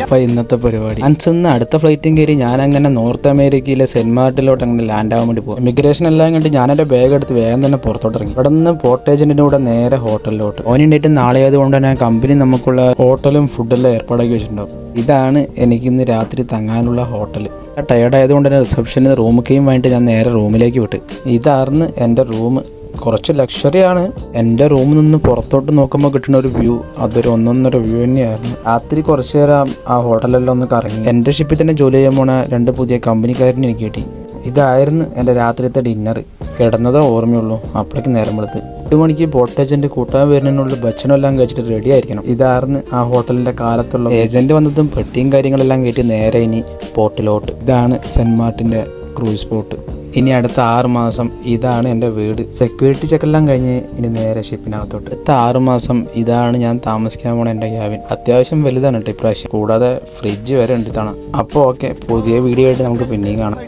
അപ്പൊ ഇന്നത്തെ പരിപാടി അൻസന്ന് അടുത്ത ഫ്ലൈറ്റും കയറി ഞാൻ അങ്ങനെ നോർത്ത് അമേരിക്കയിലെ സെന്റ് മാർട്ടിലോട്ട് അങ്ങനെ ലാൻഡ് ആവാൻ വേണ്ടി പോകും. ഇമിഗ്രേഷൻ എല്ലാം കണ്ട് ഞാൻ എന്റെ ബാഗ് എടുത്ത് വേഗം തന്നെ പുറത്തോട്ട് ഇറങ്ങി. ഇവിടെ നിന്ന് പോർട്ട് ഏജന്റിന്റെ കൂടെ നേരെ ഹോട്ടലിലോട്ട്. ഓനുണ്ടായിട്ട് നാളെ ആയതുകൊണ്ട് തന്നെ കമ്പനി നമുക്കുള്ള ഹോട്ടലും ഫുഡെല്ലാം ഏർപ്പാടാക്കി വെച്ചിട്ടുണ്ടാവും. ഇതാണ് എനിക്ക് ഇന്ന് രാത്രി തങ്ങാനുള്ള ഹോട്ടൽ. ടയർഡ് ആയതുകൊണ്ട് തന്നെ റിസപ്ഷനിൽ റൂം കീയും വേണ്ടിയിട്ട് ഞാൻ നേരെ റൂമിലേക്ക് വിട്ട്. ഇതായിരുന്നു എൻ്റെ റൂം. കുറച്ച് ലക്ഷറിയാണ്. എൻ്റെ റൂമിൽ നിന്ന് പുറത്തോട്ട് നോക്കുമ്പോൾ കിട്ടുന്ന ഒരു വ്യൂ അതൊരു ഒന്നൊന്നര വ്യൂ തന്നെയായിരുന്നു. രാത്രി കുറച്ച് നേരം ആ ഹോട്ടലെല്ലാം ഒന്ന് കറങ്ങി. എൻ്റെ ഷിപ്പിൽ തന്നെ ജോലി ചെയ്യാൻ പോണ 2 പുതിയ കമ്പനിക്കാരനെ എനിക്ക് കിട്ടി. ഇതായിരുന്നു എൻ്റെ രാത്രിയത്തെ ഡിന്നർ. കിടന്നതേ ഓർമ്മയുള്ളൂ. അപ്പോഴേക്ക് നേരം വെളുത്ത് 8 മണിക്ക് ബോട്ട് ഏജന്റ് കൂട്ടാൻ വരുന്നതിനുള്ള ഭക്ഷണം എല്ലാം കഴിച്ചിട്ട് റെഡി ആയിരിക്കണം. ഇതായിരുന്നു ആ ഹോട്ടലിൻ്റെ കാലത്തുള്ള ഏജന്റ് വന്നതും പെട്ടിയും കാര്യങ്ങളെല്ലാം കയറ്റി നേരെ ഇനി പോർട്ടിലോട്ട്. ഇതാണ് സെന്റ് മാർട്ടിൻ്റെ ക്രൂയിസ് ബോട്ട്. ഇനി അടുത്ത 6 മാസം ഇതാണ് എൻ്റെ വീട്. സെക്യൂരിറ്റി ചെക്കെല്ലാം കഴിഞ്ഞ് ഇനി നേരെ ഷിപ്പിനകത്തോട്ട്. അടുത്ത 6 മാസം ഇതാണ് ഞാൻ താമസിക്കാൻ പോണ എൻ്റെ ക്യാബിൻ. അത്യാവശ്യം വലുതാണ് കേട്ടോ ഇപ്രാവശ്യം. കൂടാതെ ഫ്രിഡ്ജ് വരെ ഉണ്ട് തവണ. അപ്പോൾ ഓക്കെ, പുതിയ വീഡിയോ ആയിട്ട് നമുക്ക് പിന്നെയും കാണാം.